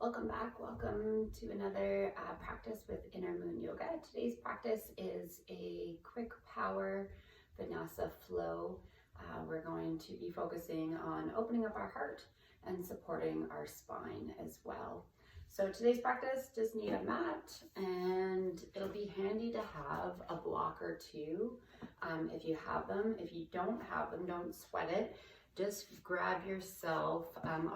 Welcome back. Welcome to another practice with Inner Moon Yoga. Today's practice is a quick Power Vinaysa Flow. We're going to be focusing on opening up our heart and supporting our spine as well. So today's practice, just need a mat, and it'll be handy to have a block or two if you have them. If you don't have them, don't sweat it. Just grab yourself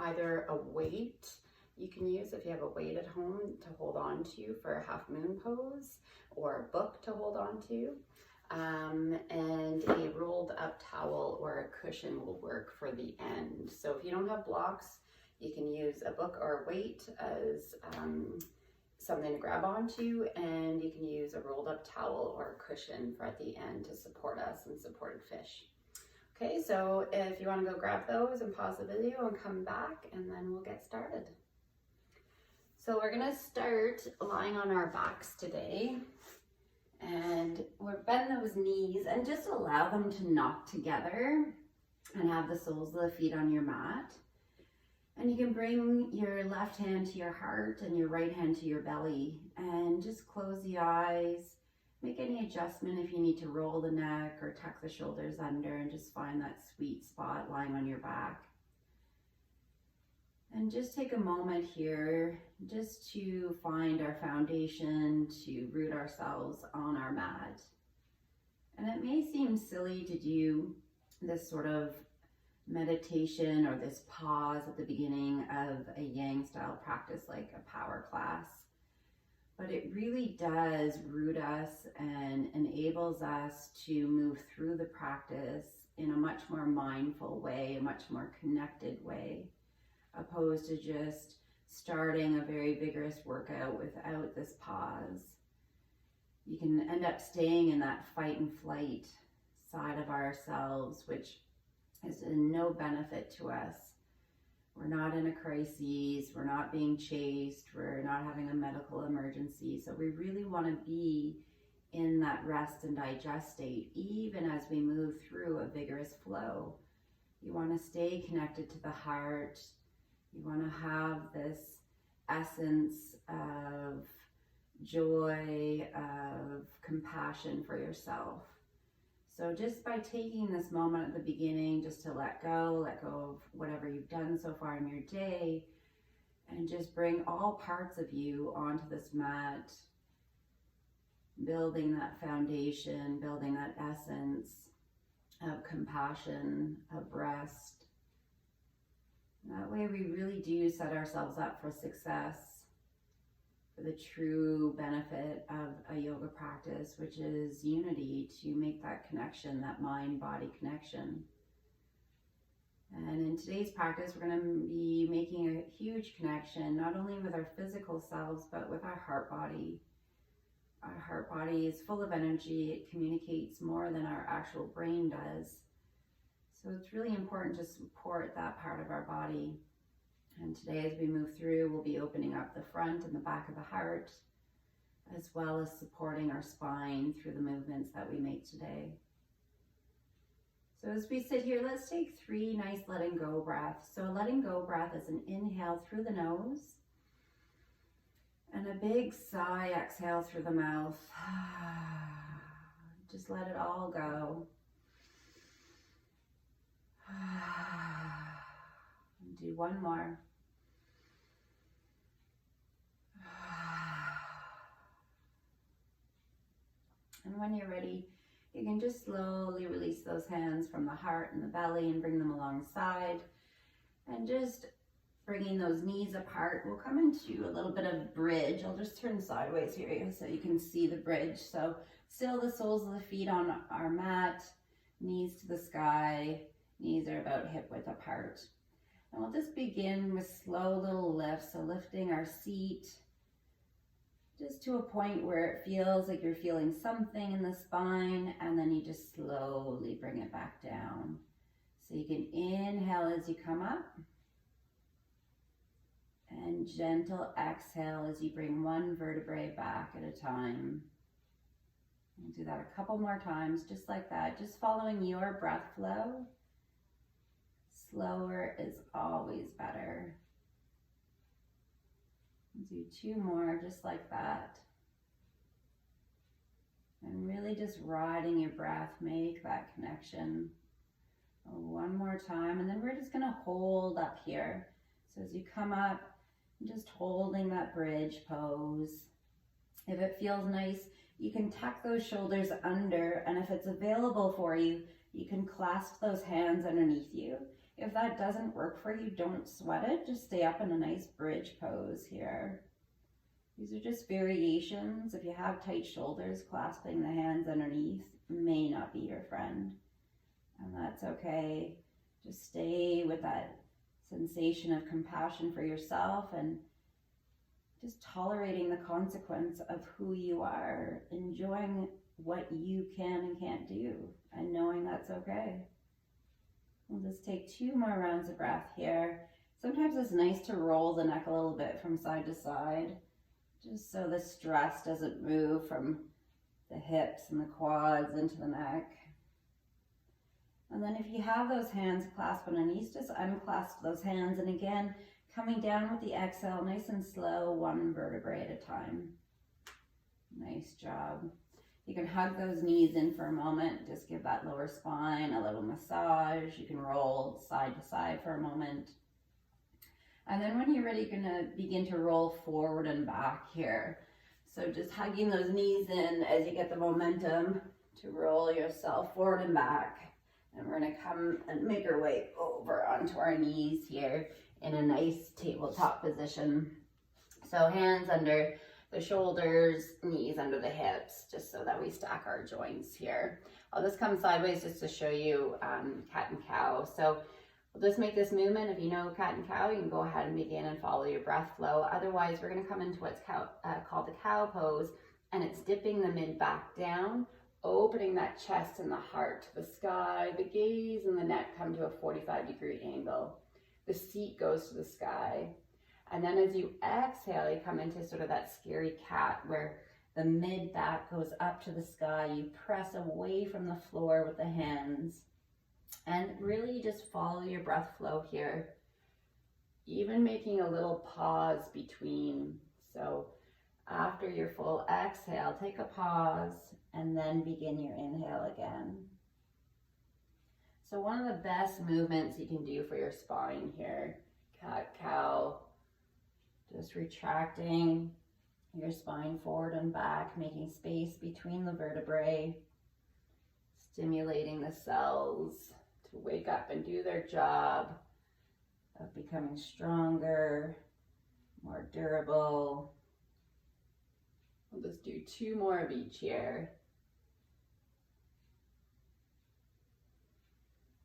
either a weight you can use if you have a weight at home to hold on to for a half moon pose, or a book to hold on to, and a rolled up towel or a cushion will work for the end. So if you don't have blocks, you can use a book or a weight as something to grab onto, and you can use a rolled up towel or a cushion for at the end to support us and supported fish. Okay, so if you want to go grab those and pause the video and come back, and then we'll get started. So we're gonna start lying on our backs today, and we'll bend those knees and just allow them to knock together and have the soles of the feet on your mat. And you can bring your left hand to your heart and your right hand to your belly, and just close the eyes. Make any adjustment if you need to roll the neck or tuck the shoulders under, and just find that sweet spot lying on your back. And just take a moment here just to find our foundation, to root ourselves on our mat. And it may seem silly to do this sort of meditation or this pause at the beginning of a yang style practice like a power class, but it really does root us and enables us to move through the practice in a much more mindful way, a much more connected way, opposed to just starting a very vigorous workout without this pause. You can end up staying in that fight and flight side of ourselves, which is no benefit to us. We're not in a crisis, we're not being chased, we're not having a medical emergency. So we really want to be in that rest and digest state, even as we move through a vigorous flow. You want to stay connected to the heart. You want to have this essence of joy, of compassion for yourself. So just by taking this moment at the beginning just to let go of whatever you've done so far in your day, and just bring all parts of you onto this mat, building that foundation, building that essence of compassion, of rest. That way we really do set ourselves up for success, for the true benefit of a yoga practice, which is unity, to make that connection, that mind-body connection. And in today's practice, we're going to be making a huge connection, not only with our physical selves, but with our heart body. Our heart body is full of energy. It communicates more than our actual brain does. So it's really important to support that part of our body. And today, as we move through, we'll be opening up the front and the back of the heart, as well as supporting our spine through the movements that we make today. So as we sit here, let's take 3 nice letting go breaths. So a letting go breath is an inhale through the nose, and a big sigh, exhale through the mouth. Just let it all go. Do one more. And when you're ready, you can just slowly release those hands from the heart and the belly and bring them alongside. And just bringing those knees apart, we'll come into a little bit of bridge. I'll just turn sideways here so you can see the bridge. So still the soles of the feet on our mat, knees to the sky. Knees are about hip width apart. And we'll just begin with slow little lifts. So lifting our seat just to a point where it feels like you're feeling something in the spine, and then you just slowly bring it back down. So you can inhale as you come up, and gentle exhale as you bring one vertebrae back at a time. We'll do that a couple more times, just like that, just following your breath flow. Slower is always better. Do 2 more just like that. And really just riding your breath, make that connection. 1 more time, and then we're just gonna hold up here. So as you come up, just holding that bridge pose. If it feels nice, you can tuck those shoulders under, and if it's available for you, you can clasp those hands underneath you. If that doesn't work for you, don't sweat it. Just stay up in a nice bridge pose here. These are just variations. If you have tight shoulders, clasping the hands underneath may not be your friend. And that's okay. Just stay with that sensation of compassion for yourself and just tolerating the consequence of who you are, enjoying what you can and can't do, and knowing that's okay. We'll just take 2 more rounds of breath here. Sometimes it's nice to roll the neck a little bit from side to side, just so the stress doesn't move from the hips and the quads into the neck. And then if you have those hands clasped underneath, just unclasp those hands. And again, coming down with the exhale, nice and slow, 1 vertebrae at a time. Nice job. You can hug those knees in for a moment. Just give that lower spine a little massage. You can roll side to side for a moment. And then when you're ready, you're gonna begin to roll forward and back here. So just hugging those knees in as you get the momentum to roll yourself forward and back. And we're gonna come and make our way over onto our knees here in a nice tabletop position. So hands under the shoulders, knees under the hips, just so that we stack our joints here. I'll just come sideways just to show you cat and cow. So we'll just make this movement. If you know cat and cow, you can go ahead and begin and follow your breath flow. Otherwise, we're gonna come into what's called the cow pose, and it's dipping the mid back down, opening that chest and the heart to the sky. The gaze and the neck come to a 45-degree angle. The seat goes to the sky. And then as you exhale, you come into sort of that scary cat where the mid back goes up to the sky. You press away from the floor with the hands. And really just follow your breath flow here. Even making a little pause between. So after your full exhale, take a pause and then begin your inhale again. So one of the best movements you can do for your spine here, cat, cow, just retracting your spine forward and back, making space between the vertebrae, stimulating the cells to wake up and do their job of becoming stronger, more durable. We'll just do 2 more of each here.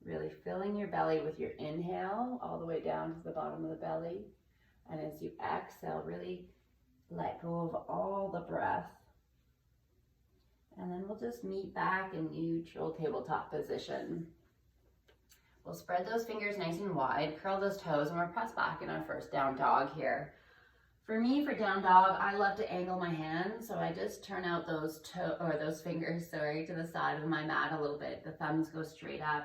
Really filling your belly with your inhale all the way down to the bottom of the belly. And as you exhale, really let go of all the breath. And then we'll just meet back in neutral tabletop position. We'll spread those fingers nice and wide, curl those toes, and we'll press back in our first down dog here. For me, for down dog, I love to angle my hands, so I just turn out those fingers, to the side of my mat a little bit. The thumbs go straight up.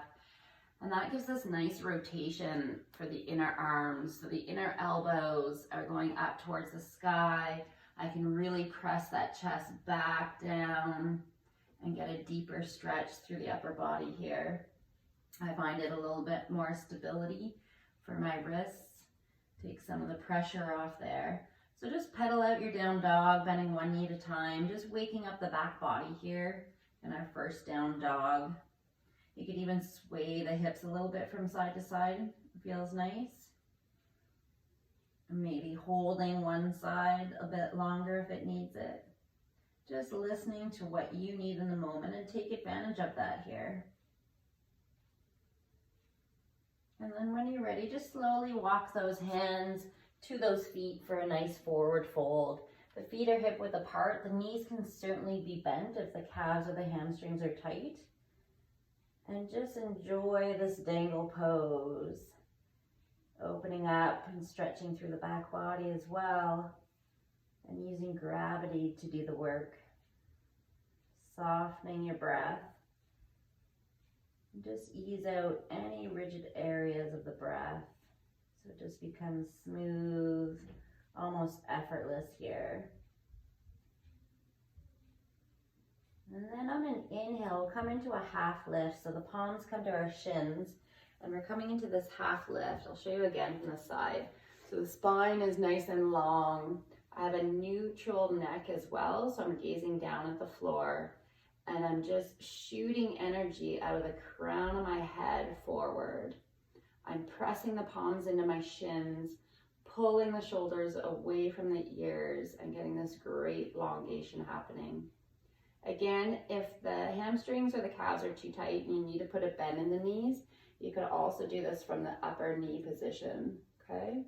And that gives us nice rotation for the inner arms. So the inner elbows are going up towards the sky. I can really press that chest back down and get a deeper stretch through the upper body here. I find it a little bit more stability for my wrists. Take some of the pressure off there. So just pedal out your down dog, bending 1 knee at a time, just waking up the back body here in our first down dog. You could even sway the hips a little bit from side to side. It feels nice. Maybe holding one side a bit longer if it needs it. Just listening to what you need in the moment and take advantage of that here. And then when you're ready, just slowly walk those hands to those feet for a nice forward fold. The feet are hip width apart. The knees can certainly be bent if the calves or the hamstrings are tight. And just enjoy this dangle pose. Opening up and stretching through the back body as well. And using gravity to do the work. Softening your breath. And just ease out any rigid areas of the breath. So it just becomes smooth, almost effortless here. And then on an inhale, we'll come into a half lift. So the palms come to our shins and we're coming into this half lift. I'll show you again from the side. So the spine is nice and long. I have a neutral neck as well. So I'm gazing down at the floor and I'm just shooting energy out of the crown of my head forward. I'm pressing the palms into my shins, pulling the shoulders away from the ears and getting this great elongation happening. Again, if the hamstrings or the calves are too tight and you need to put a bend in the knees, you could also do this from the upper knee position, okay?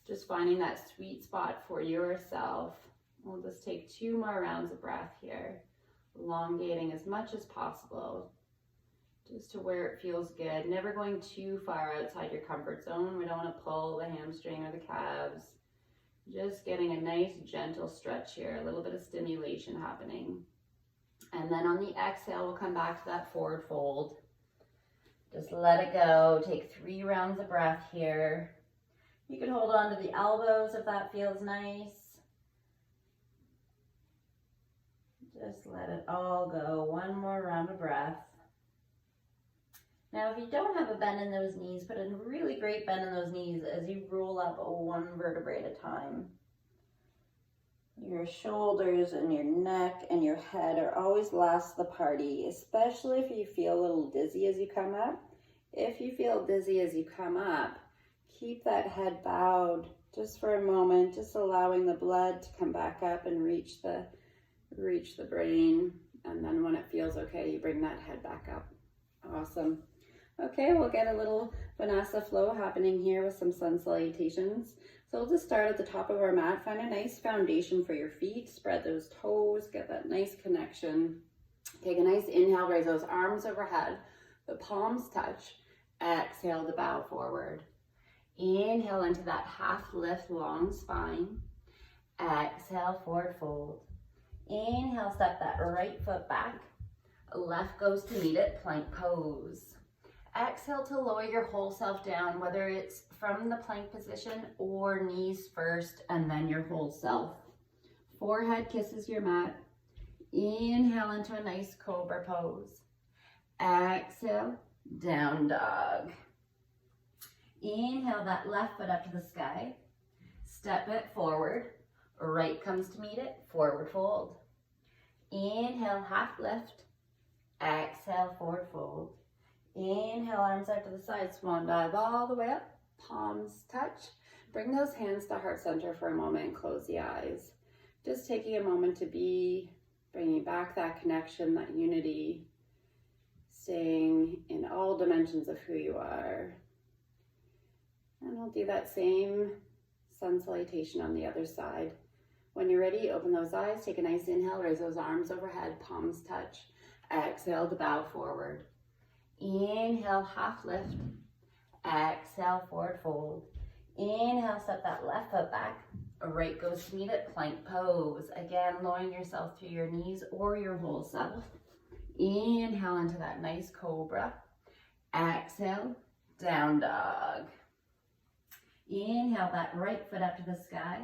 Just finding that sweet spot for yourself. We'll just take 2 more rounds of breath here, elongating as much as possible, just to where it feels good. Never going too far outside your comfort zone. We don't want to pull the hamstring or the calves. Just getting a nice gentle stretch here, a little bit of stimulation happening. And then on the exhale, we'll come back to that forward fold. Just let it go. Take 3 rounds of breath here. You can hold on to the elbows if that feels nice. Just let it all go. 1 more round of breath. Now, if you don't have a bend in those knees, put a really great bend in those knees as you roll up 1 vertebrae at a time. Your shoulders and your neck and your head are always last the party, especially if you feel a little dizzy as you come up. If you feel dizzy as you come up, keep that head bowed just for a moment, just allowing the blood to come back up and reach the brain. And then when it feels okay, you bring that head back up. Awesome. Okay, we'll get a little Vinaysa flow happening here with some sun salutations. So we'll just start at the top of our mat. Find a nice foundation for your feet. Spread those toes, get that nice connection. Take a nice inhale, raise those arms overhead. The palms touch. Exhale to bow forward. Inhale into that half lift, long spine. Exhale, forward fold. Inhale, step that right foot back. Left goes to meet it, plank pose. Exhale to lower your whole self down, whether it's from the plank position or knees first and then your whole self. Forehead kisses your mat. Inhale into a nice cobra pose. Exhale, down dog. Inhale that left foot up to the sky. Step it forward. Right comes to meet it, forward fold. Inhale, half lift. Exhale, forward fold. Inhale, arms out to the side, swan dive all the way up, palms touch. Bring those hands to heart center for a moment and close the eyes. Just taking a moment to be, bringing back that connection, that unity, staying in all dimensions of who you are. And we'll do that same sun salutation on the other side. When you're ready, open those eyes, take a nice inhale, raise those arms overhead, palms touch. Exhale to bow forward. Inhale, half lift. Exhale, forward fold. Inhale, step that left foot back. Right goes to meet it, plank pose. Again, lowering yourself through your knees or your whole self. Inhale into that nice cobra. Exhale, down dog. Inhale that right foot up to the sky.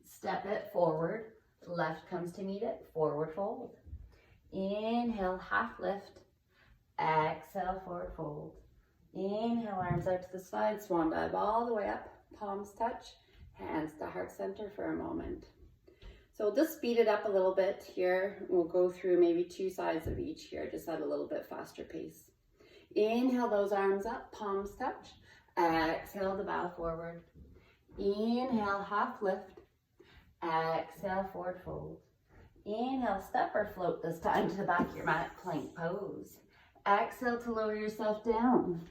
Step it forward. Left comes to meet it, forward fold. Inhale, half lift. Exhale, forward fold. Inhale, arms out to the side, swan dive all the way up, palms touch, hands to heart center for a moment. So we'll just speed it up a little bit here. We'll go through maybe 2 sides of each here, just at a little bit faster pace. Inhale those arms up, palms touch. Exhale to bow forward. Inhale, half lift. Exhale, forward fold. Inhale, step or float this time to the back of your mat, plank pose. Exhale to lower yourself down.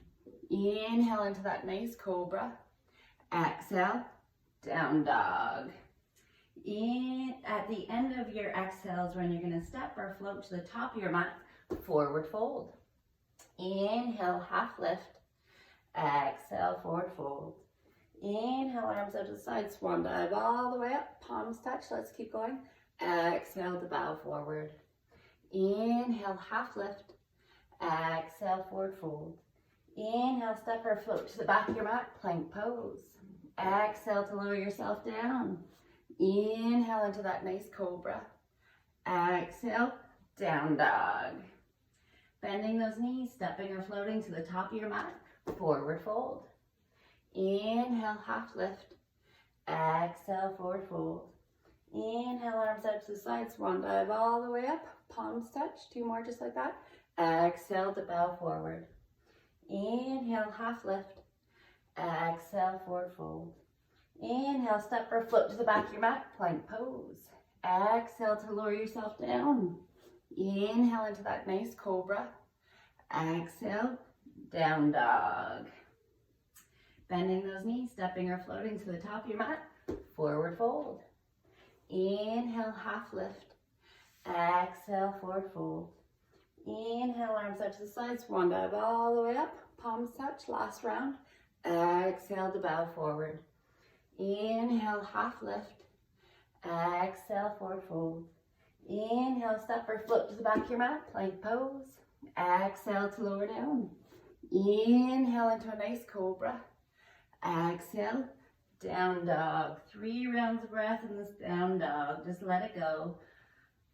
Inhale into that nice cobra. Exhale, down dog. At the end of your exhales, when you're going to step or float to the top of your mat, forward fold. Inhale, half lift. Exhale, forward fold. Inhale, arms out to the side, swan dive all the way up, palms touch. Let's keep going. Exhale to bow forward. Inhale, half lift. Exhale, forward fold. Inhale, step or float to the back of your mat, plank pose. Exhale to lower yourself down. Inhale into that nice cobra. Exhale, down dog. Bending those knees, stepping or floating to the top of your mat, forward fold. Inhale, half lift. Exhale, forward fold. Inhale, arms out to the side, swan dive all the way up, palms touch, 2 more just like that. Exhale to bow forward. Inhale, half lift. Exhale, forward fold. Inhale, step or float to the back of your mat, plank pose. Exhale to lower yourself down. Inhale into that nice cobra. Exhale, down dog. Bending those knees, stepping or floating to the top of your mat, forward fold. Inhale, half lift. Exhale, forward fold. Inhale, arms out to the side, swan dive all the way up, palms touch, last round. Exhale to bow forward. Inhale, half lift. Exhale, forward fold. Inhale, step or float to the back of your mat, plank pose. Exhale to lower down. Inhale into a nice cobra. Exhale, down dog. 3 rounds of breath in this down dog. Just let it go.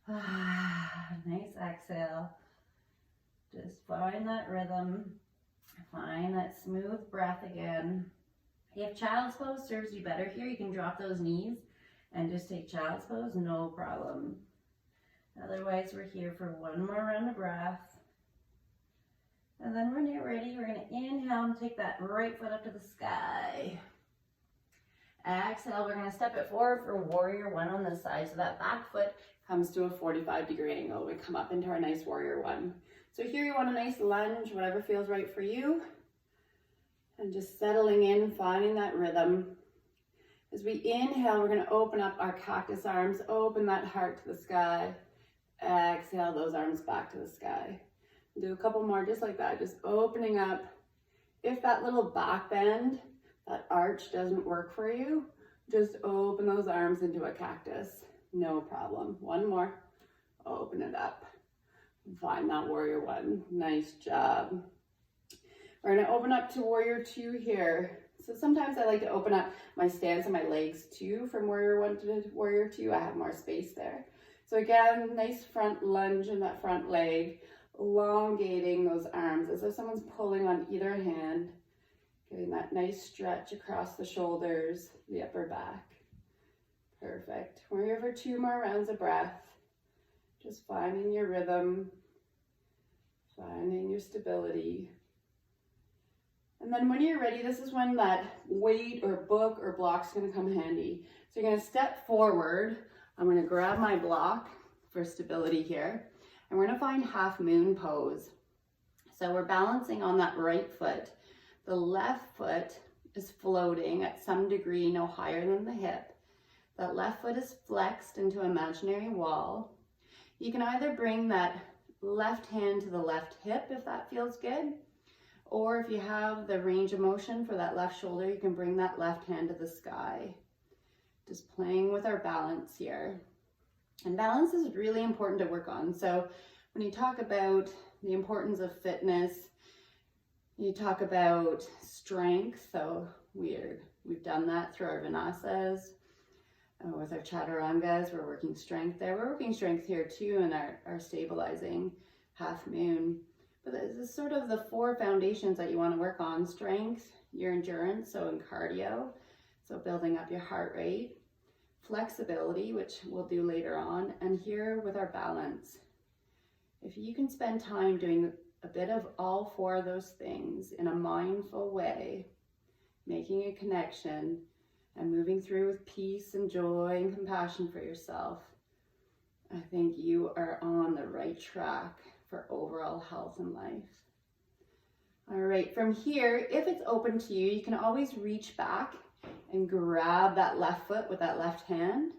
Nice exhale. Just find that rhythm. Find that smooth breath again. If child's pose serves you better here, you can drop those knees and just take child's pose, no problem. Otherwise, we're here for 1 more round of breath. And then when you're ready, we're going to inhale and take that right foot up to the sky. Exhale, we're going to step it forward for warrior 1 on this side. So that back foot comes to a 45-degree angle. We come up into our nice warrior 1. So here you want a nice lunge, whatever feels right for you. And just settling in, finding that rhythm. As we inhale, we're going to open up our cactus arms, open that heart to the sky. Exhale those arms back to the sky. Do a couple more just like that, just opening up. If that little back bend, that arch doesn't work for you, just open those arms into a cactus. No problem. 1 more. Open it up. Find that warrior 1. Nice job. We're going to open up to warrior 2 here. So sometimes I like to open up my stance and my legs too from warrior 1 to warrior 2. I have more space there. So again, nice front lunge in that front leg, elongating those arms as if someone's pulling on either hand, getting that nice stretch across the shoulders, the upper back. Perfect. We're here for 2 more rounds of breath. Just finding your rhythm, finding your stability. And then when you're ready, this is when that weight or book or block's going to come handy. So you're going to step forward. I'm going to grab my block for stability here. And we're going to find half moon pose. So we're balancing on that right foot. The left foot is floating at some degree, no higher than the hip. That left foot is flexed into imaginary wall. You can either bring that left hand to the left hip if that feels good. Or if you have the range of motion for that left shoulder, you can bring that left hand to the sky. Just playing with our balance here. And balance is really important to work on. So when you talk about the importance of fitness, you talk about strength. So we've done that through our Vinasas. With our Chaturangas, we're working strength there. We're working strength here too in our stabilizing half moon. But this is sort of the 4 foundations that you want to work on. Strength, your endurance, so in cardio, so building up your heart rate. Flexibility, which we'll do later on, and here with our balance. If you can spend time doing a bit of all 4 of those things in a mindful way, making a connection and moving through with peace and joy and compassion for yourself, I think you are on the right track for overall health in life. All right, from here, if it's open to you, you can always reach back and grab that left foot with that left hand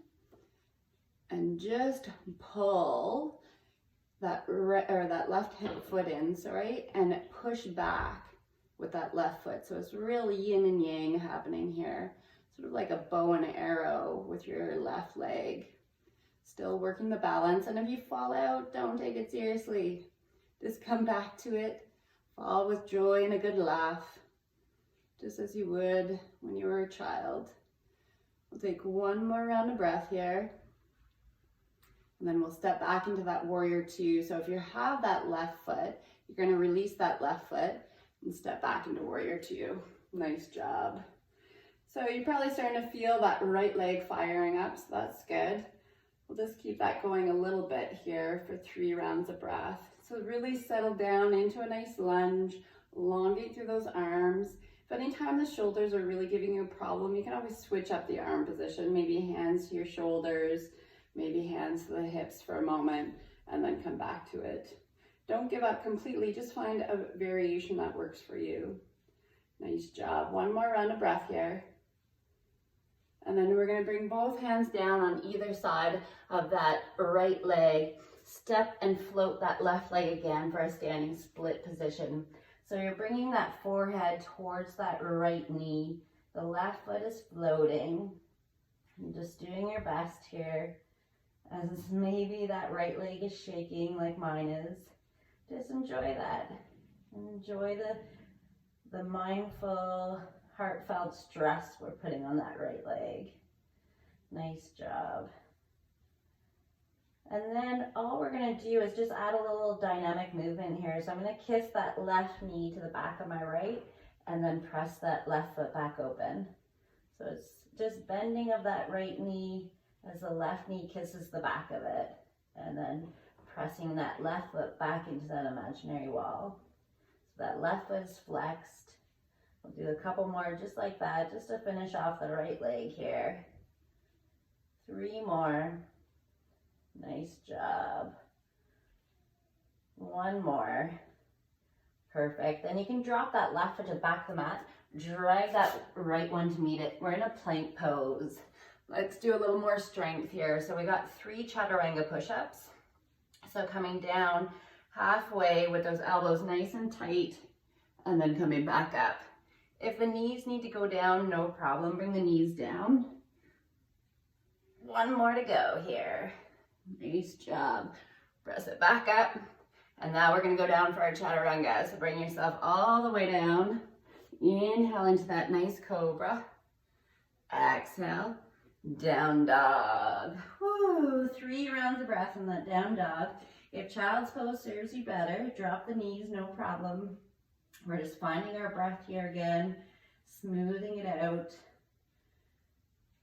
and just pull that left foot in, and push back with that left foot. So it's really yin and yang happening here, sort of like a bow and arrow with your left leg. Still working the balance, and if you fall out, don't take it seriously. Just come back to it, fall with joy and a good laugh. just as you would when you were a child. We'll take one more round of breath here. And then we'll step back into that warrior two. So if you have that left foot, you're going to release that left foot and step back into warrior two. Nice job. So you're probably starting to feel that right leg firing up, so that's good. We'll just keep that going a little bit here for 3 rounds of breath. So really settle down into a nice lunge, elongate through those arms. If anytime the shoulders are really giving you a problem, you can always switch up the arm position, maybe hands to your shoulders, maybe hands to the hips for a moment, and then come back to it. Don't give up completely, just find a variation that works for you. Nice job. One more round of breath here. And then we're gonna bring both hands down on either side of that right leg. Step and float that left leg again for a standing split position. So you're bringing that forehead towards that right knee. The left foot is floating. And just doing your best here. As maybe that right leg is shaking like mine is. Just enjoy that. And enjoy the mindful, heartfelt stress we're putting on that right leg. Nice job. And then all we're going to do is just add a little dynamic movement here. So I'm going to kiss that left knee to the back of my right and then press that left foot back open. So it's just bending of that right knee as the left knee kisses the back of it, and then pressing that left foot back into that imaginary wall. So that left foot is flexed. We'll do a couple more just like that, just to finish off the right leg here. 3 more. Nice job. 1 more. Perfect. Then you can drop that left foot to the back of the mat. Drag that right one to meet it. We're in a plank pose. Let's do a little more strength here. So we got 3 chaturanga push-ups. So coming down halfway with those elbows nice and tight, and then coming back up. If the knees need to go down, no problem. Bring the knees down. 1 more to go here. Nice job. Press it back up. And now we're going to go down for our chaturanga. So bring yourself all the way down. Inhale into that nice cobra. Exhale. Down dog. Woo, 3 rounds of breath in that down dog. If child's pose serves you better, drop the knees, no problem. We're just finding our breath here again, smoothing it out.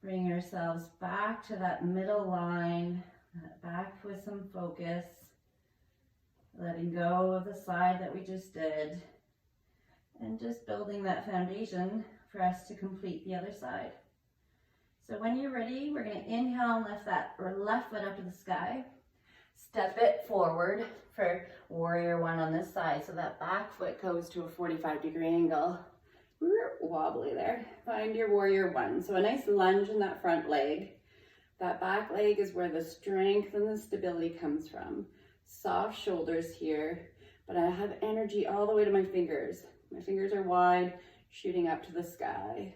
Bring ourselves back to that middle line, back with some focus. Letting go of the side that we just did. And just building that foundation for us to complete the other side. So when you're ready, we're going to inhale and lift that left foot up to the sky. Step it forward for warrior one on this side. So that back foot goes to a 45-degree angle. Wobbly there. Find your warrior one. So a nice lunge in that front leg. That back leg is where the strength and the stability comes from. Soft shoulders here, but I have energy all the way to my fingers. My fingers are wide, shooting up to the sky.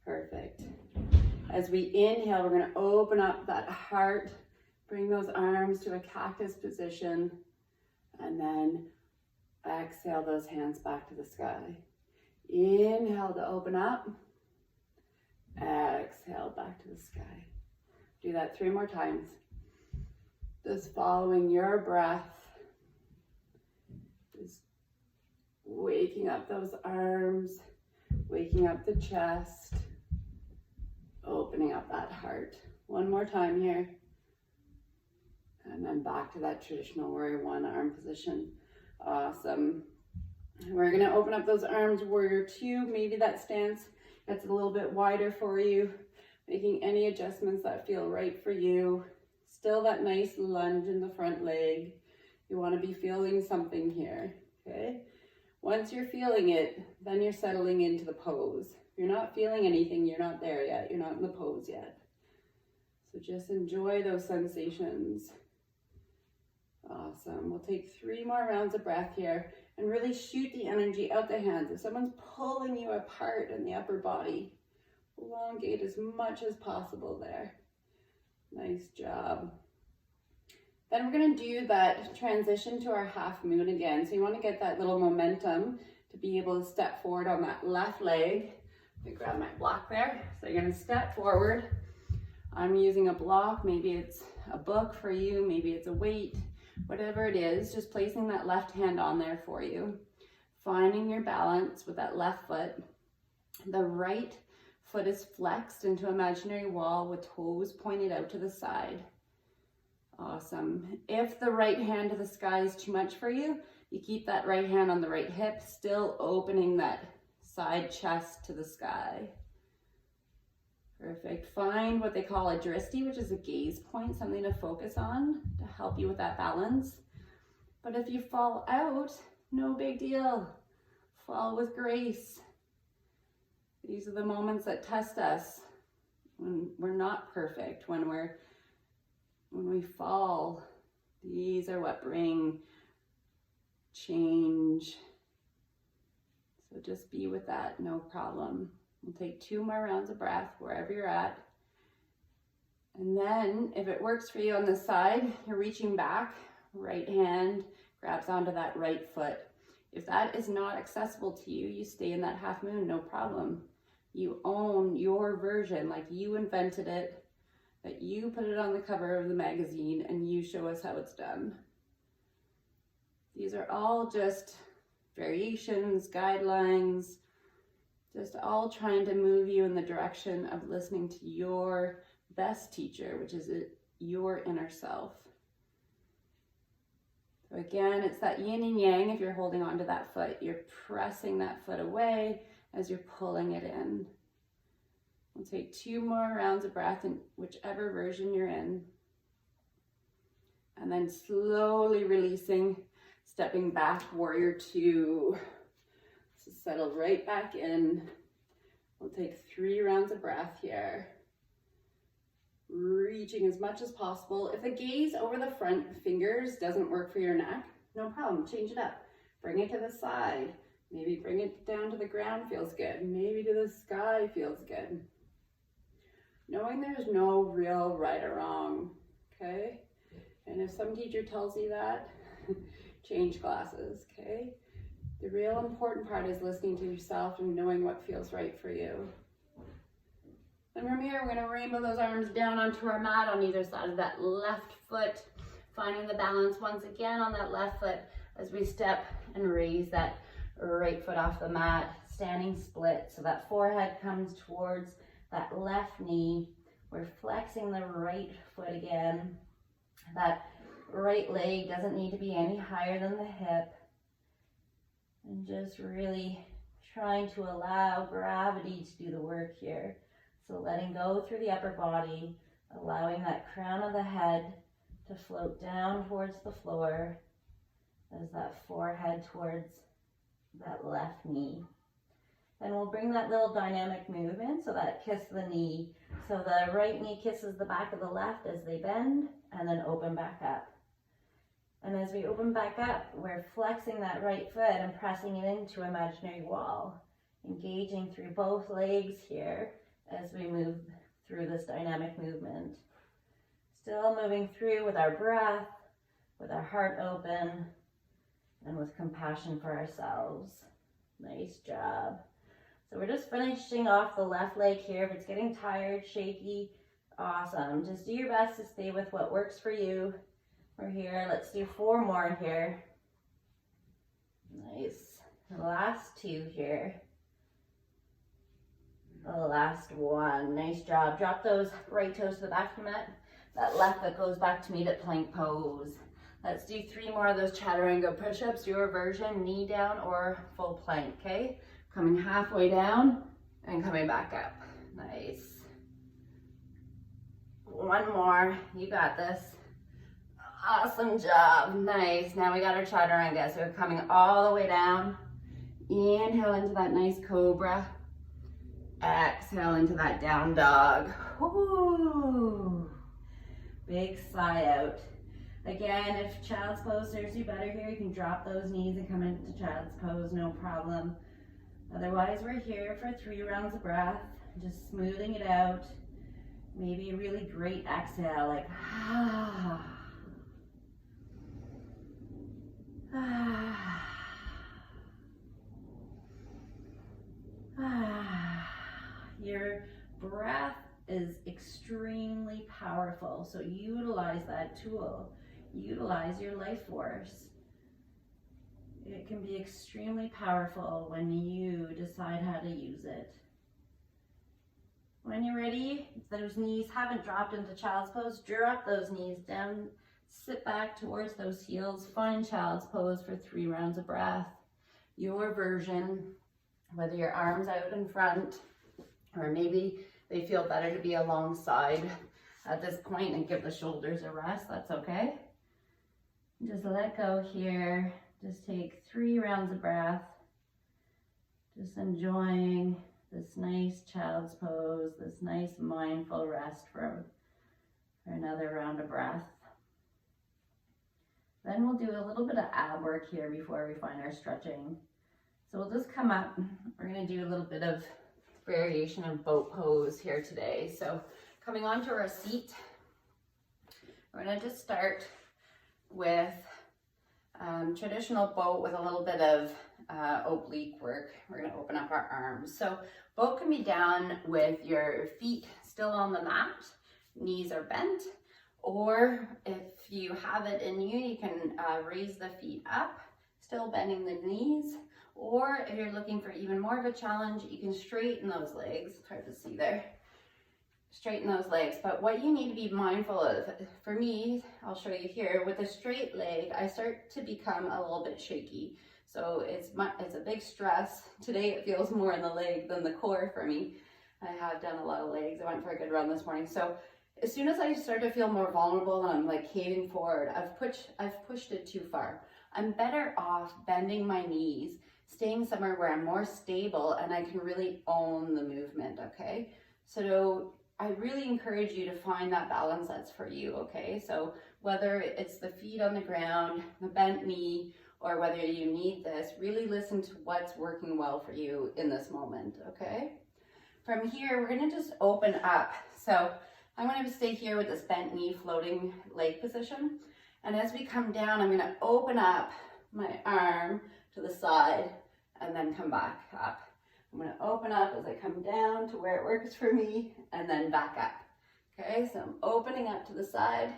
Perfect. As we inhale, we're going to open up that heart, bring those arms to a cactus position, and then exhale those hands back to the sky. Inhale to open up, exhale back to the sky. Do that 3 more times. Just following your breath, just waking up those arms, waking up the chest, opening up that heart. 1 more time here. And then back to that traditional warrior one arm position. Awesome. We're going to open up those arms, warrior two. Maybe that stance gets a little bit wider for you. Making any adjustments that feel right for you. Still that nice lunge in the front leg. You want to be feeling something here, okay? Once you're feeling it, then you're settling into the pose. If you're not feeling anything, you're not there yet. You're not in the pose yet. So just enjoy those sensations. Awesome. We'll take 3 more rounds of breath here and really shoot the energy out the hands. If someone's pulling you apart in the upper body, elongate as much as possible there. Nice job. Then we're going to do that transition to our half moon again. So you want to get that little momentum to be able to step forward on that left leg. Let me grab my block there. So you're gonna step forward. I'm using a block, maybe it's a book for you, maybe it's a weight, whatever it is, just placing that left hand on there for you. Finding your balance with that left foot. The right foot is flexed into imaginary wall with toes pointed out to the side. Awesome. If the right hand to the sky is too much for you, you keep that right hand on the right hip, still opening that side chest to the sky. Perfect. Find what they call a drishti, which is a gaze point, something to focus on to help you with that balance. But if you fall out, no big deal. Fall with grace. These are the moments that test us when we're not perfect, when we fall. These are what bring change. So just be with that, no problem. We'll take 2 more rounds of breath wherever you're at. And then if it works for you on this side, you're reaching back, right hand grabs onto that right foot. If that is not accessible to you, you stay in that half moon, no problem. You own your version, like you invented it, that you put it on the cover of the magazine and you show us how it's done. These are all just variations, guidelines, just all trying to move you in the direction of listening to your best teacher, which is your inner self. So again, it's that yin and yang. If you're holding onto that foot, you're pressing that foot away as you're pulling it in. We'll take 2 more rounds of breath in whichever version you're in. And then slowly releasing, stepping back, warrior 2. So settle right back in. We'll take 3 rounds of breath here. Reaching as much as possible. If the gaze over the front fingers doesn't work for your neck, no problem, change it up. Bring it to the side. Maybe bring it down to the ground feels good. Maybe to the sky feels good. Knowing there's no real right or wrong, okay? And if some teacher tells you that, change classes, okay? The real important part is listening to yourself and knowing what feels right for you. And from here, we're gonna rainbow those arms down onto our mat on either side of that left foot, finding the balance once again on that left foot as we step and raise that right foot off the mat, standing split so that forehead comes towards that left knee. We're flexing the right foot again. That right leg doesn't need to be any higher than the hip. And just really trying to allow gravity to do the work here. So letting go through the upper body, allowing that crown of the head to float down towards the floor as that forehead towards that left knee. Then we'll bring that little dynamic movement, so that kiss the knee. So the right knee kisses the back of the left as they bend, and then open back up. And as we open back up, we're flexing that right foot and pressing it into imaginary wall, engaging through both legs here as we move through this dynamic movement. Still moving through with our breath, with our heart open, and with compassion for ourselves. Nice job. So we're just finishing off the left leg here. If it's getting tired, shaky, awesome. Just do your best to stay with what works for you. We're here. Let's do 4 more here. Nice. The last 2 here. The last 1. Nice job. Drop those right toes to the back of the mat. That left foot goes back to meet at plank pose. Let's do 3 more of those chaturanga push-ups, your version, knee down or full plank, okay? Coming halfway down and coming back up. Nice. 1 more. You got this. Awesome job. Nice. Now we got our chaturanga. So we're coming all the way down. Inhale into that nice cobra. Exhale into that down dog. Ooh. Big sigh out. Again, if child's pose serves you better here, you can drop those knees and come into child's pose, no problem. Otherwise, we're here for 3 rounds of breath, just smoothing it out. Maybe a really great exhale, like ah. Your breath is extremely powerful, so utilize that tool. Utilize your life force. It can be extremely powerful when you decide how to use it. When you're ready, if those knees haven't dropped into child's pose, drop those knees down, sit back towards those heels, find child's pose for 3 rounds of breath. Your version, whether your arms out in front, or maybe they feel better to be alongside at this point and give the shoulders a rest, that's okay. Just let go here. Just take 3 rounds of breath. Just enjoying this nice child's pose, this nice mindful rest for another round of breath. Then we'll do a little bit of ab work here before we find our stretching. So we'll just come up. We're going to do a little bit of variation of boat pose here today. So coming onto our seat, we're going to just start with traditional boat with a little bit of oblique work. We're going to open up our arms. So boat can be done with your feet still on the mat, knees are bent, or if you have it in you, you can raise the feet up, still bending the knees. Or if you're looking for even more of a challenge, you can straighten those legs. It's hard to see there. Straighten those legs. But what you need to be mindful of, for me, I'll show you here, with a straight leg, I start to become a little bit shaky. So it's a big stress. Today it feels more in the leg than the core for me. I have done a lot of legs. I went for a good run this morning. So as soon as I start to feel more vulnerable and I'm like caving forward, I've pushed it too far. I'm better off bending my knees, staying somewhere where I'm more stable and I can really own the movement, okay? So I really encourage you to find that balance that's for you, okay? So whether it's the feet on the ground, the bent knee, or whether you need this, really listen to what's working well for you in this moment, okay? From here, we're gonna just open up. So I'm gonna stay here with this bent knee floating leg position. And as we come down, I'm gonna open up my arm to the side and then come back up. I'm gonna open up as I come down to where it works for me and then back up. Okay, so I'm opening up to the side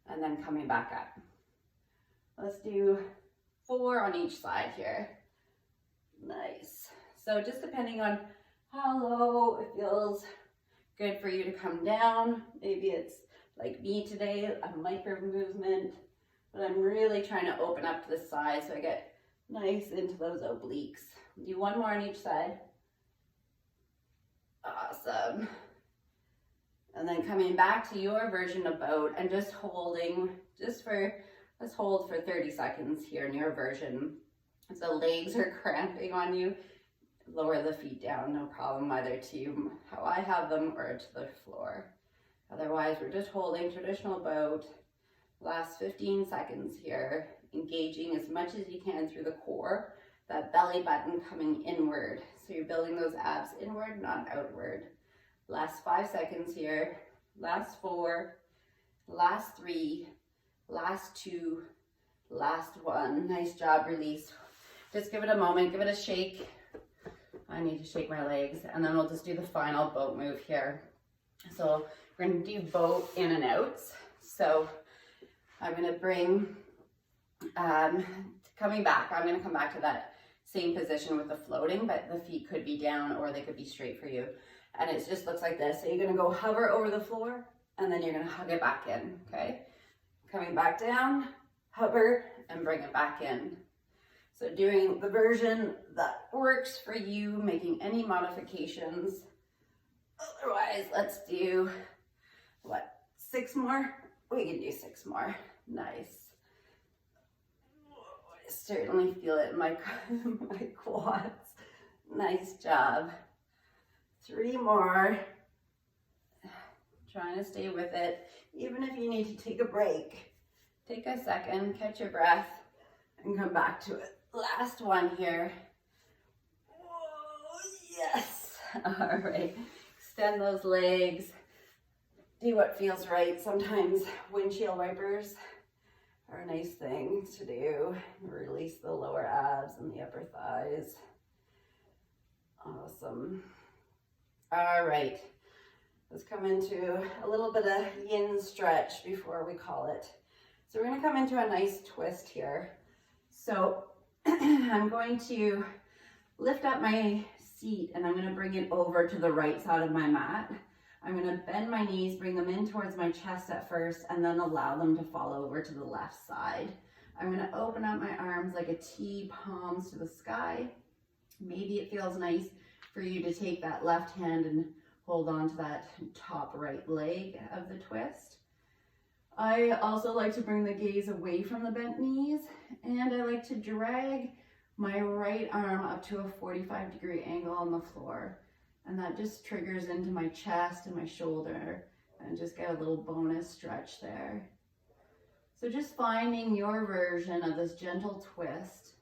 and then coming back up. Let's do 4 on each side here. Nice. So just depending on how low it feels good for you to come down. Maybe it's like me today, a micro movement, but I'm really trying to open up to the side so I get nice into those obliques. Do 1 more on each side. Awesome. And then coming back to your version of boat and just holding, let's hold for 30 seconds here in your version. If the legs are cramping on you, lower the feet down, no problem, either to how I have them or to the floor. Otherwise, we're just holding traditional boat. Last 15 seconds here, engaging as much as you can through the core, that belly button coming inward. So you're building those abs inward, not outward. Last 5 seconds here. Last 4, last 3, last 2, last 1. Nice job, release. Just give it a moment, give it a shake. I need to shake my legs, and then we'll just do the final boat move here. So we're gonna do boat in and outs. So I'm gonna bring, coming back, I'm gonna come back to that same position with the floating, but the feet could be down or they could be straight for you. And it just looks like this. So you're gonna go hover over the floor and then you're gonna hug it back in, okay? Coming back down, hover, and bring it back in. So doing the version that works for you, making any modifications. Otherwise, let's do, 6 more? We can do 6 more. Nice. I certainly feel it in my quads. Nice job. 3 more. Trying to stay with it. Even if you need to take a break, take a second, catch your breath, and come back to it. Last one here. Whoa, yes. All right. Extend those legs. Do what feels right. Sometimes windshield wipers are a nice thing to do. Release the lower abs and the upper thighs. Awesome. All right. Let's come into a little bit of yin stretch before we call it. So we're going to come into a nice twist here. So I'm going to lift up my seat and I'm going to bring it over to the right side of my mat. I'm going to bend my knees, bring them in towards my chest at first, and then allow them to fall over to the left side. I'm going to open up my arms like a T, palms to the sky. Maybe it feels nice for you to take that left hand and hold on to that top right leg of the twist. I also like to bring the gaze away from the bent knees, and I like to drag my right arm up to a 45-degree angle on the floor. And that just triggers into my chest and my shoulder, and just get a little bonus stretch there. So just finding your version of this gentle twist,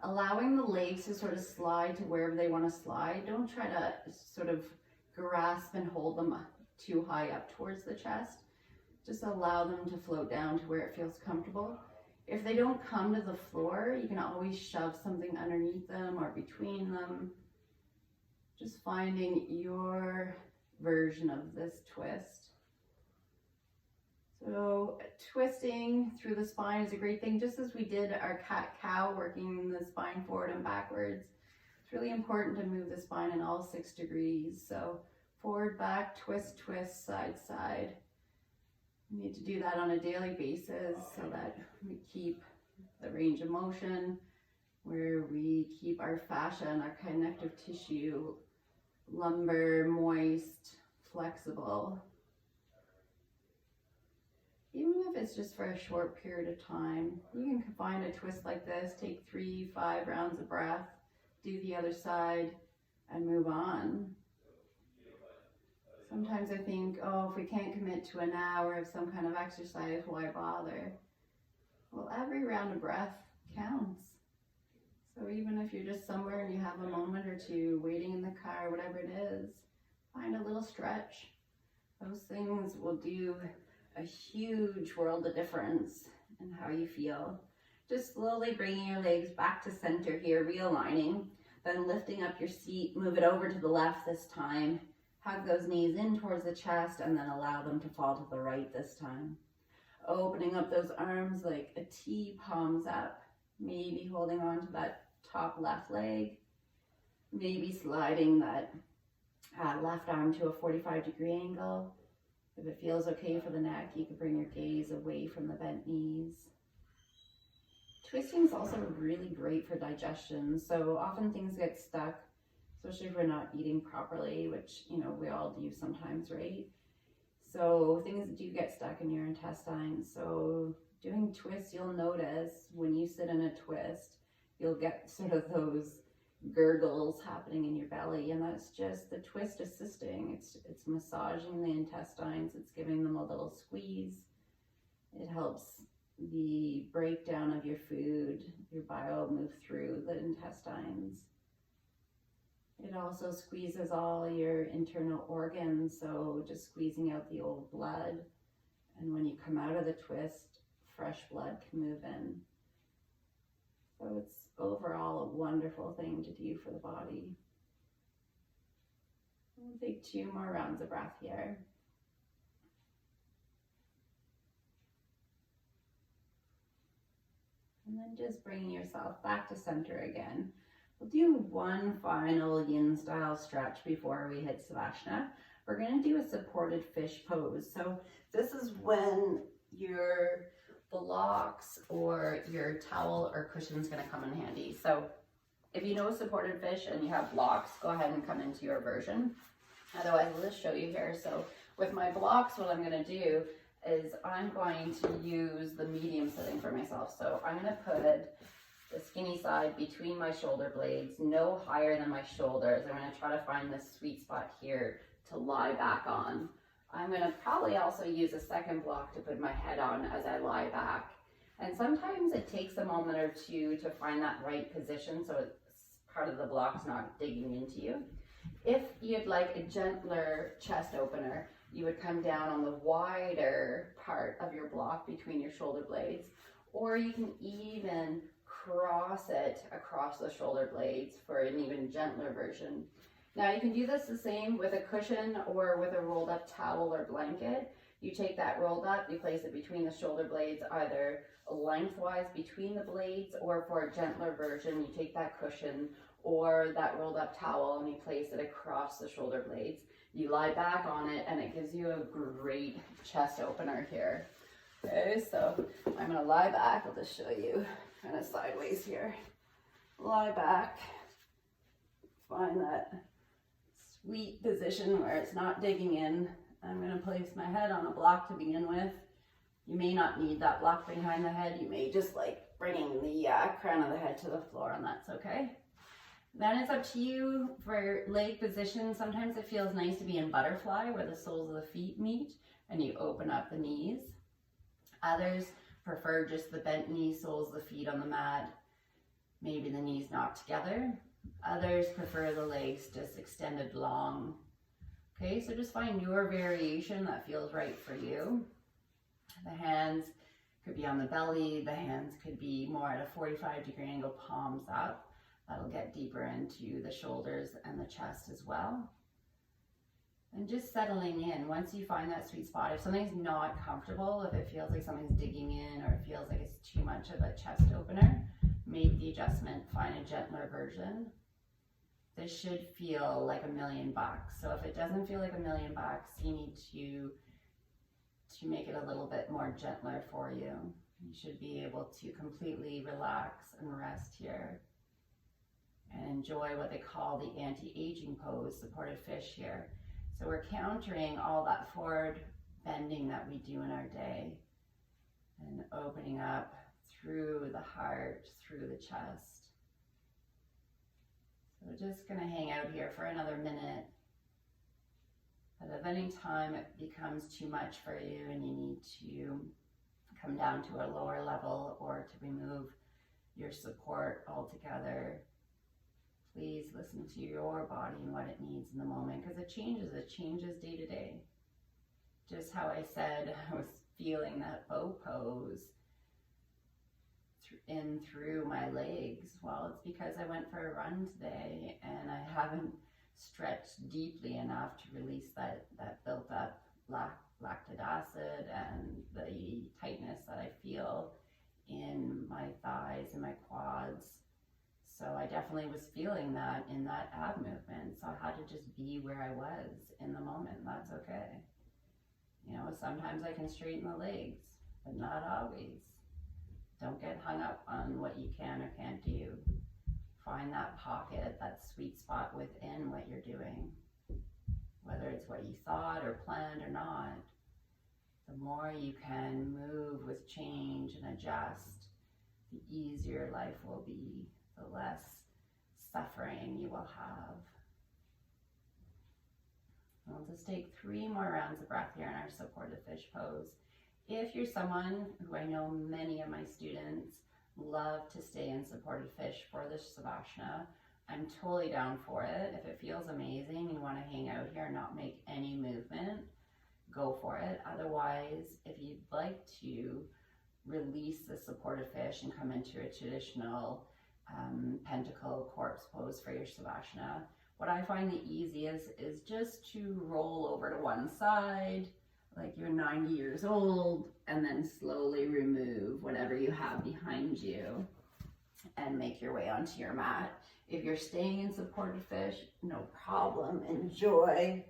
allowing the legs to sort of slide to wherever they want to slide. Don't try to sort of grasp and hold them too high up towards the chest. Just allow them to float down to where it feels comfortable. If they don't come to the floor, you can always shove something underneath them or between them. Just finding your version of this twist. So twisting through the spine is a great thing, just as we did our cat-cow, working the spine forward and backwards. It's really important to move the spine in all 6 degrees. So forward, back, twist, twist, side, side. We need to do that on a daily basis so that we keep the range of motion, where we keep our fascia and our connective tissue lumbar, moist, flexible. Even if it's just for a short period of time, you can find a twist like this, take 3-5 rounds of breath, do the other side, and move on. Sometimes I think, oh, if we can't commit to an hour of some kind of exercise, why bother? Well, every round of breath counts. So even if you're just somewhere and you have a moment or two waiting in the car, whatever it is, find a little stretch. Those things will do a huge world of difference in how you feel. Just slowly bringing your legs back to center here, realigning, then lifting up your seat, move it over to the left this time. Hug those knees in towards the chest and then allow them to fall to the right this time. Opening up those arms like a T, palms up, maybe holding on to that top left leg, maybe sliding that left arm to a 45-degree angle. If it feels okay for the neck, you can bring your gaze away from the bent knees. Twisting is also really great for digestion. So often things get stuck, especially if we're not eating properly, which, you know, we all do sometimes, right? So things do get stuck in your intestines. So doing twists, you'll notice when you sit in a twist, you'll get sort of those gurgles happening in your belly, and that's just the twist assisting. It's massaging the intestines, it's giving them a little squeeze. It helps the breakdown of your food, your bile move through the intestines. It also squeezes all your internal organs, so just squeezing out the old blood. And when you come out of the twist, fresh blood can move in. So it's overall a wonderful thing to do for the body. We'll take 2 more rounds of breath here. And then just bringing yourself back to center again. We'll do one final yin style stretch before we hit Savasana. We're going to do a supported fish pose. So this is when your blocks or your towel or cushion is going to come in handy. So if you know supported fish and you have blocks, go ahead and come into your version. Otherwise, I'll just show you here. So with my blocks, what I'm going to do is I'm going to use the medium setting for myself. So I'm going to put the skinny side between my shoulder blades, no higher than my shoulders. I'm going to try to find this sweet spot here to lie back on. I'm going to probably also use a second block to put my head on as I lie back. And sometimes it takes a moment or two to find that right position so it's part of the block's not digging into you. If you'd like a gentler chest opener, you would come down on the wider part of your block between your shoulder blades, or you can even cross it across the shoulder blades for an even gentler version. Now you can do this the same with a cushion or with a rolled up towel or blanket. You take that rolled up, you place it between the shoulder blades, either lengthwise between the blades, or for a gentler version, you take that cushion or that rolled up towel and you place it across the shoulder blades. You lie back on it and it gives you a great chest opener here. Okay, so I'm gonna lie back. I'll just show you kind of sideways here. Lie back, find that sweet position where it's not digging in. I'm gonna place my head on a block to begin with. You may not need that block behind the head. You may just like bringing the crown of the head to the floor, and that's okay. Then it's up to you for leg position. Sometimes it feels nice to be in butterfly where the soles of the feet meet and you open up the knees. Others prefer just the bent knees, soles of the feet on the mat, maybe the knees not together. Others prefer the legs just extended long. Okay, so just find your variation that feels right for you. The hands could be on the belly, the hands could be more at a 45-degree angle, palms up. That'll get deeper into the shoulders and the chest as well. And just settling in. Once you find that sweet spot, if something's not comfortable, if it feels like something's digging in or it feels like it's too much of a chest opener, make the adjustment, find a gentler version. This should feel like $1,000,000. So if it doesn't feel like $1,000,000, you need to make it a little bit more gentler for you. You should be able to completely relax and rest here and enjoy what they call the anti-aging pose, supported fish here. So we're countering all that forward bending that we do in our day and opening up through the heart, through the chest. So we're just gonna hang out here for another minute. But if any time it becomes too much for you and you need to come down to a lower level or to remove your support altogether, please listen to your body and what it needs in the moment, because it changes day to day. Just how I said I was feeling that bow pose in through my legs. Well, it's because I went for a run today and I haven't stretched deeply enough to release that built up lactic acid and the tightness that I feel in my thighs and my quads. So I definitely was feeling that in that ab movement. So I had to just be where I was in the moment. That's okay. You know, sometimes I can straighten the legs, but not always. Don't get hung up on what you can or can't do. Find that pocket, that sweet spot within what you're doing. Whether it's what you thought or planned or not, the more you can move with change and adjust, the easier life will be, the less suffering you will have. We'll just take 3 more rounds of breath here in our supported fish pose. If you're someone who I know many of my students love to stay in supported fish for this Savasana, I'm totally down for it. If it feels amazing and you want to hang out here and not make any movement, go for it. Otherwise, if you'd like to release the supported fish and come into a traditional pentacle corpse pose for your Savasana, what I find the easiest is just to roll over to one side like you're 90 years old, and then slowly remove whatever you have behind you and make your way onto your mat. If you're staying in supported fish, no problem, enjoy.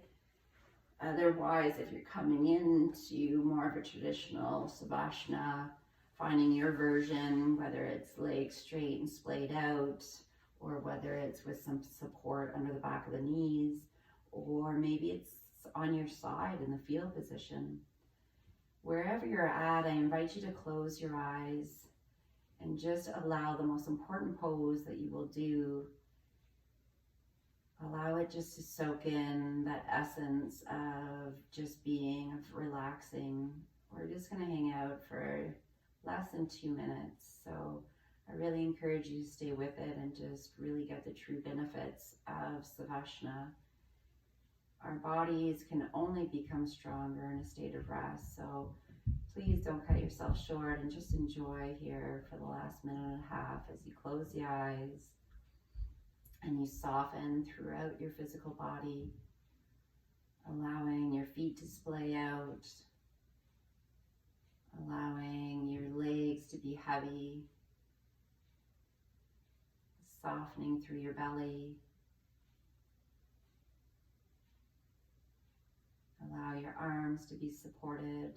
Otherwise, if you're coming into more of a traditional Savasana, finding your version, whether it's legs straight and splayed out, or whether it's with some support under the back of the knees, or maybe it's on your side in the fetal position. Wherever you're at, I invite you to close your eyes and just allow the most important pose that you will do. Allow it just to soak in that essence of just being, of relaxing. We're just going to hang out for less than 2 minutes. So I really encourage you to stay with it and just really get the true benefits of Savasana. Our bodies can only become stronger in a state of rest. So Please don't cut yourself short and just enjoy here for the last minute and a half as you close the eyes and you soften throughout your physical body, allowing your feet to splay out, allowing your legs to be heavy, softening through your belly. Allow your arms to be supported,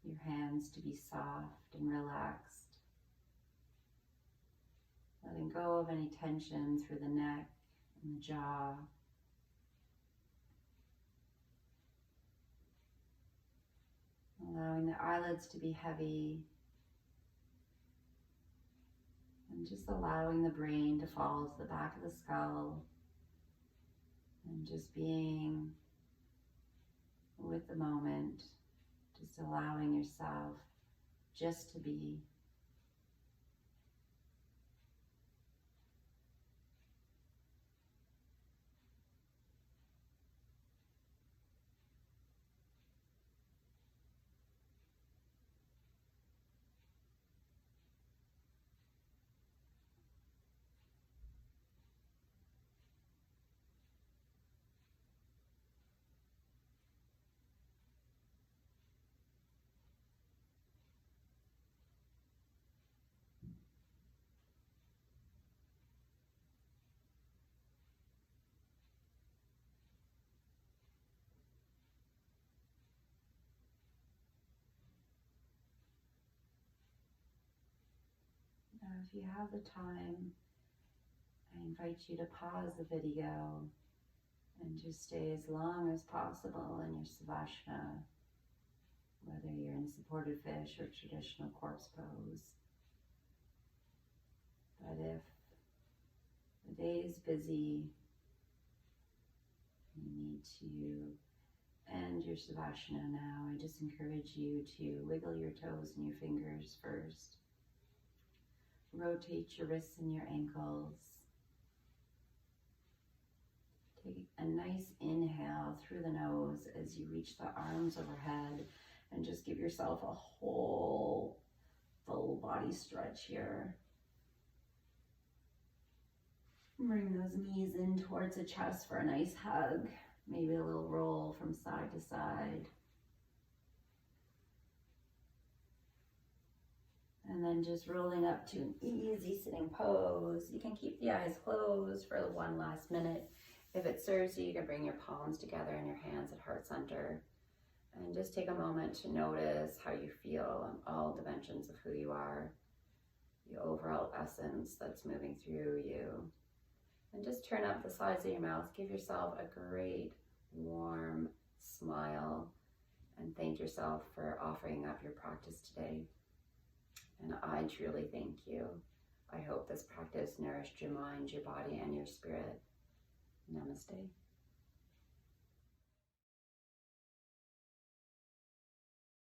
your hands to be soft and relaxed, letting go of any tension through the neck and the jaw. Allowing the eyelids to be heavy, and just allowing the brain to fall to the back of the skull, and just being with the moment, just allowing yourself just to be. Now, if you have the time, I invite you to pause the video and just stay as long as possible in your Savasana, whether you're in supported fish or traditional corpse pose. But if the day is busy, you need to end your Savasana now, I just encourage you to wiggle your toes and your fingers first. Rotate your wrists and your ankles. Take a nice inhale through the nose as you reach the arms overhead and just give yourself a whole full body stretch here. Bring those knees in towards the chest for a nice hug. Maybe a little roll from side to side. And then just rolling up to an easy sitting pose. You can keep the eyes closed for one last minute. If it serves you, you can bring your palms together and your hands at heart center. And just take a moment to notice how you feel on all dimensions of who you are, the overall essence that's moving through you. And just turn up the sides of your mouth. Give yourself a great warm smile and thank yourself for offering up your practice today. And I truly thank you. I hope this practice nourished your mind, your body, and your spirit. Namaste.